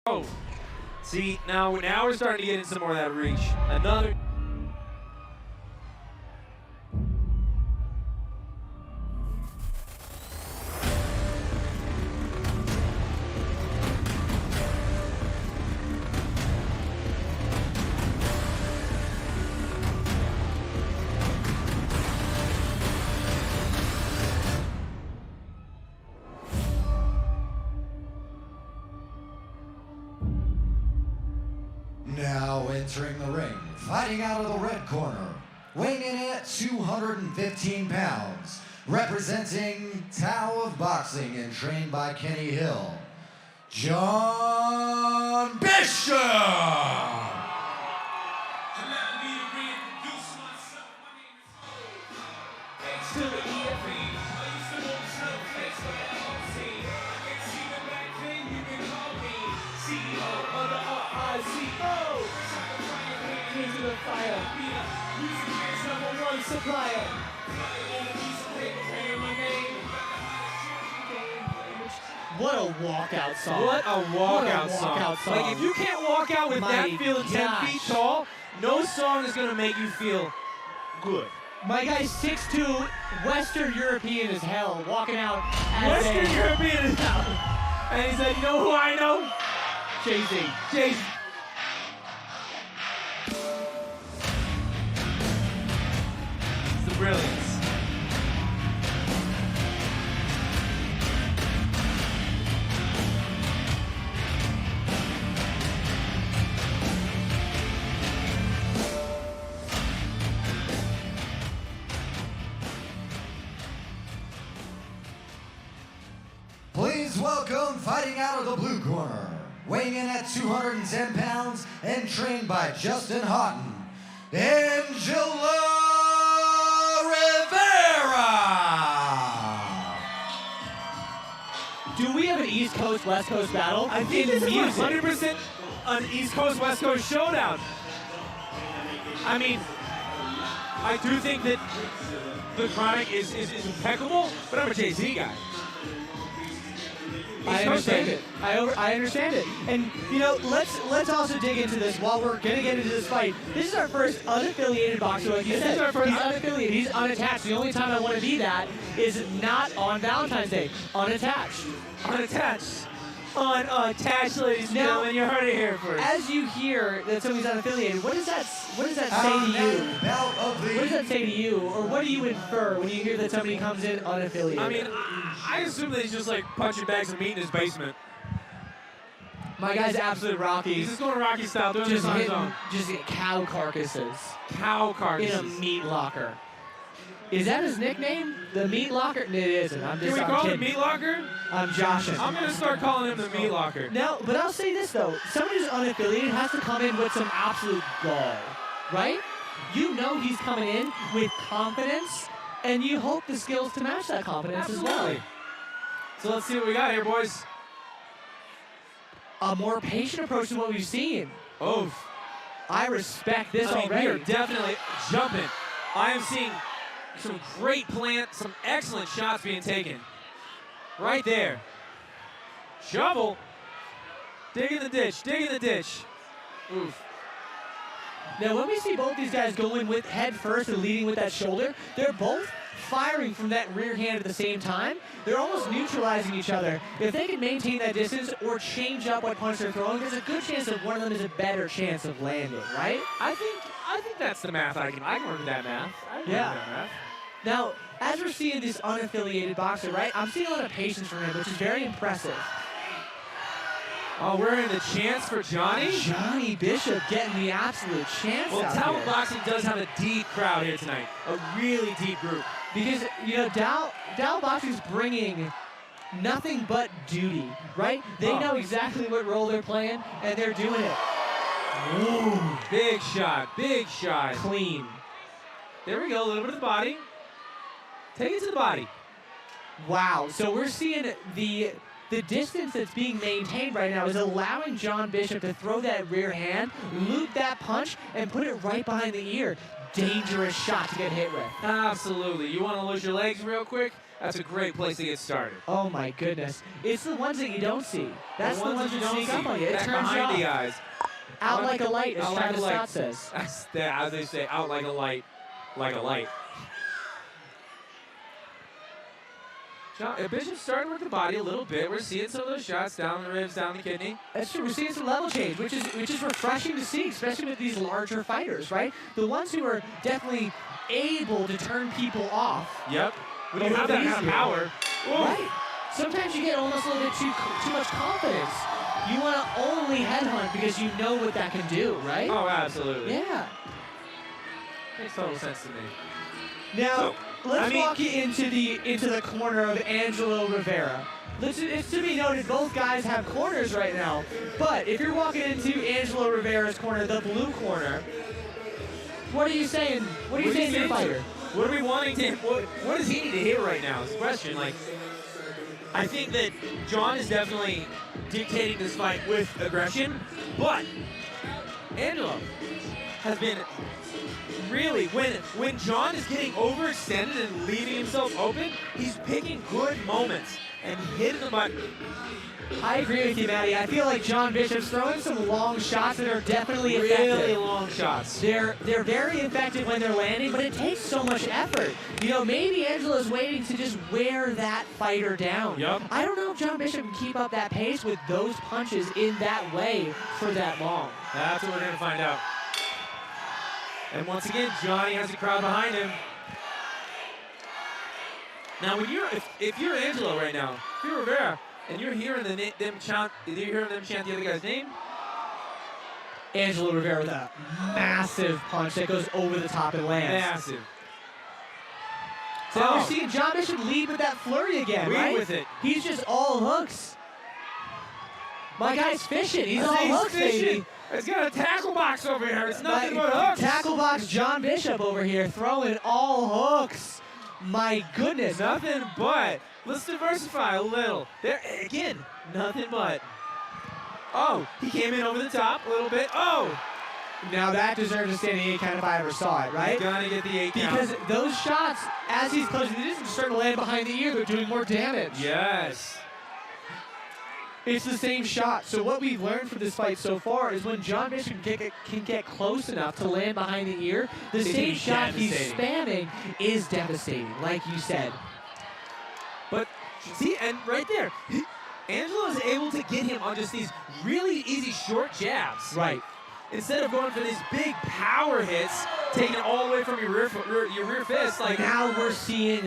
Oh, see, now we're starting to get into some more of that reach. Another. Now entering the ring, fighting out of the red corner, weighing in at 215 pounds, representing Tao of Boxing and trained by Kenny Hill, John Bishop! What a walkout song. What a walkout song. Like, if you can't walk out with that feeling 10 feet tall, no song is going to make you feel good. My guy's 6'2", Western European as hell, walking out as Western European as hell. And he said, you know who I know? Jay-Z. Jay-Z. It's the brilliance. Please welcome, fighting out of the blue corner, weighing in at 210 pounds and trained by Justin Houghton, Angelo Rivera! Do we have an East Coast, West Coast battle? I think this is 100% an East Coast, West Coast showdown. I mean, I do think that the Chronic is impeccable, but I'm a Jay-Z guy. I understand it. I understand it. And you know, let's also dig into this while we're gonna get into this fight. This is our first unaffiliated boxer, like you said. He's unaffiliated. He's unattached. The only time I want to be that is not on Valentine's Day. Unattached. Unattached. Unattached, ladies and gentlemen. You heard it here first. As you hear that somebody's unaffiliated, what does that say to you? What does that say to you, or what do you infer when you hear that somebody comes in unaffiliated? I mean, I assume that he's just like punching bags of meat in his basement. My guy's absolute Rocky. He's just going Rocky style, doing this on his own. Just cow carcasses. Cow carcasses. In a meat locker. Is that his nickname? The meat locker? No, it isn't. Can we call him Meat Locker? I'm joshing. I'm going to start calling him the Meat Locker. No, but I'll say this, though. Somebody who's unaffiliated has to come in with some absolute gall, right? You know he's coming in with confidence, and you hope the skills to match that confidence as well. So let's see what we got here, boys. A more patient approach than what we've seen. Oof. I respect this already. We are definitely jumping. I am seeing some great some excellent shots being taken. Right there. Shovel. Dig in the ditch, dig in the ditch. Oof. Now, when we see both these guys going with head first and leading with that shoulder, they're both firing from that rear hand at the same time. They're almost neutralizing each other. If they can maintain that distance or change up what punch they're throwing, there's a good chance that one of them is a better chance of landing, right? I think that's the math. I can work with that math. Yeah. Now, as we're seeing this unaffiliated boxer, right, I'm seeing a lot of patience from him, which is very impressive. Oh, we're in the chance for Johnny? Johnny Bishop getting the absolute chance out here. Tao Boxing does have a deep crowd here tonight. A really deep group. Because, you know, Tao Boxing's bringing nothing but duty, right? They know exactly what role they're playing, and they're doing it. Ooh, big shot, big shot. Clean. There we go, a little bit of the body. Take it to the body. Wow, so we're seeing the distance that's being maintained right now is allowing John Bishop to throw that rear hand, loop that punch, and put it right behind the ear. Dangerous shot to get hit with. Absolutely. You want to lose your legs real quick? that's a great place to get started. Oh my goodness. It's the ones that you don't see. That's the ones that sneak up on you. It Back turns you behind the off. eyes. Out like a light, as Out like Travis a light. Scott says. That's as they say, out like a light, like a light. Bishop's starting with the body a little bit. We're seeing some of those shots down the ribs, down the kidney. That's true. We're seeing some level change, which is refreshing to see, especially with these larger fighters, right? The ones who are definitely able to turn people off. Yep. When you have that kind of power. Right. Sometimes you get almost a little bit too much confidence. You want to only headhunt because you know what that can do, right? Oh, absolutely. Yeah. Makes total sense to me. Now, let's walk you into the corner of Angelo Rivera. It's to be noted, both guys have corners right now. But if you're walking into Angelo Rivera's corner, the blue corner, what are you saying? What are you saying to your fighter? What are we wanting to? What does he need to hear right now? Is the question. Like, I think that John is definitely dictating this fight with aggression, but Angelo has been really, when John is getting overextended and leaving himself open, he's picking good moments and hitting the button. I agree with you, Matty. I feel like John Bishop's throwing some long shots that are definitely effective. Really long shots. They're very effective when they're landing, but it takes so much effort. You know, maybe Angelo's waiting to just wear that fighter down. Yep. I don't know if John Bishop can keep up that pace with those punches in that way for that long. That's what we're going to find out. And once again, Johnny has a crowd behind him. Now, when if you're Angelo right now, if you're Rivera, and you're hearing them chant the other guy's name, Angelo Rivera with a massive punch that goes over the top and lands. massive. So now we're seeing John Bishop lead with that flurry again, Lead right? with it. He's just all hooks. My guy's fishing. He's all hooks, fishing. baby. It's got a tackle box over here. It's nothing but hooks. Tackle box John Bishop over here throwing all hooks. My goodness. Nothing but. Let's diversify a little. There again, nothing but. Oh, he came in over the top a little bit. Oh! Now that deserves a standing 8 count if I ever saw it, right? He's gonna get the 8 count. Because those shots, as he's closing, they didn't start to land behind the ear. They're doing more damage. Yes. It's the same shot. So what we've learned from this fight so far is when John Bishop can get close enough to land behind the ear, the same shot he's spamming is devastating, like you said. But see, and right there, Angelo is able to get him on just these really easy short jabs. Right. Instead of going for these big power hits, taking it all the way from your rear fist. Like now we're seeing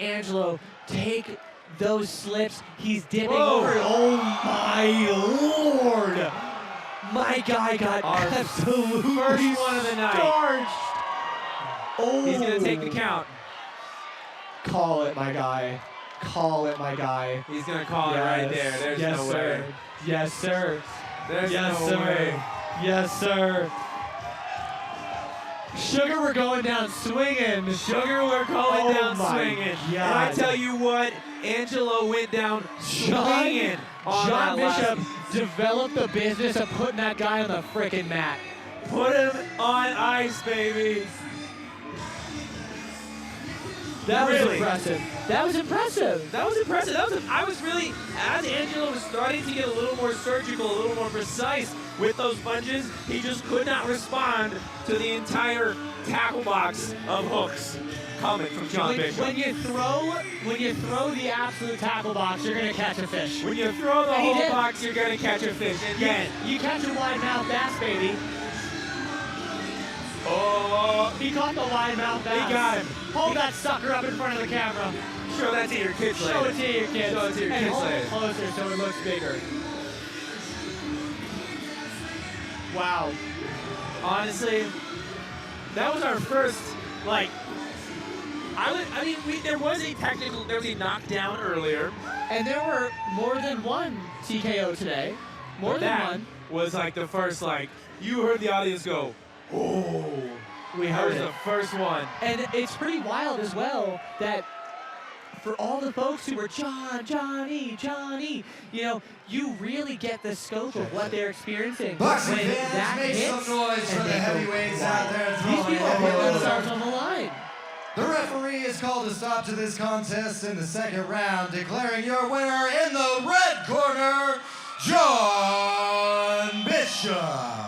Angelo take those slips. He's dipping over. Oh my Lord! My guy got absolutely first one of the night. starched. Oh, He's gonna take the count. Call it, my guy. Call it, my guy. He's gonna call it right there. There's yes, no sir. way. Yes, sir. There's Yes, no sir. way. Yes, sir. Sugar, we're going down swinging. Sugar, we're calling down my swinging. God. And I tell you what, Angelo went down swinging on John that Bishop last. developed the business of putting that guy on the frickin' mat. Put him on ice, baby. That was Really? impressive. That was impressive. That was impressive. I was really, as Angelo was starting to get a little more surgical, a little more precise with those punches, he just could not respond to the entire tackle box of hooks coming from John Bishop. When you throw the absolute tackle box, you're gonna catch a fish. When you throw the And he whole did. box, you're gonna catch a fish. And then, You catch a wide mouth bass, baby. oh, He caught the wide mouth bass. he got him. Hold that sucker up in front of the camera. Show that to your kids later. Show it to your kids. Show it to your and kids hold later. it closer so it looks bigger. Wow. Honestly, that was our first, like, there was a knockdown earlier. And there were more than one TKO today. More than that one. was like the first, like, you heard the audience go, oh. We That heard was it. the first one. And it's pretty wild as well that for all the folks who were Johnny, you know, you really get the scope of what they're experiencing. Boxing when fans, that make hits some noise for and the they go heavyweights wild. out there These throwing people are heavy putting loads. themselves on the line. The referee has called a stop to this contest in the second round, declaring your winner in the red corner, John Bishop.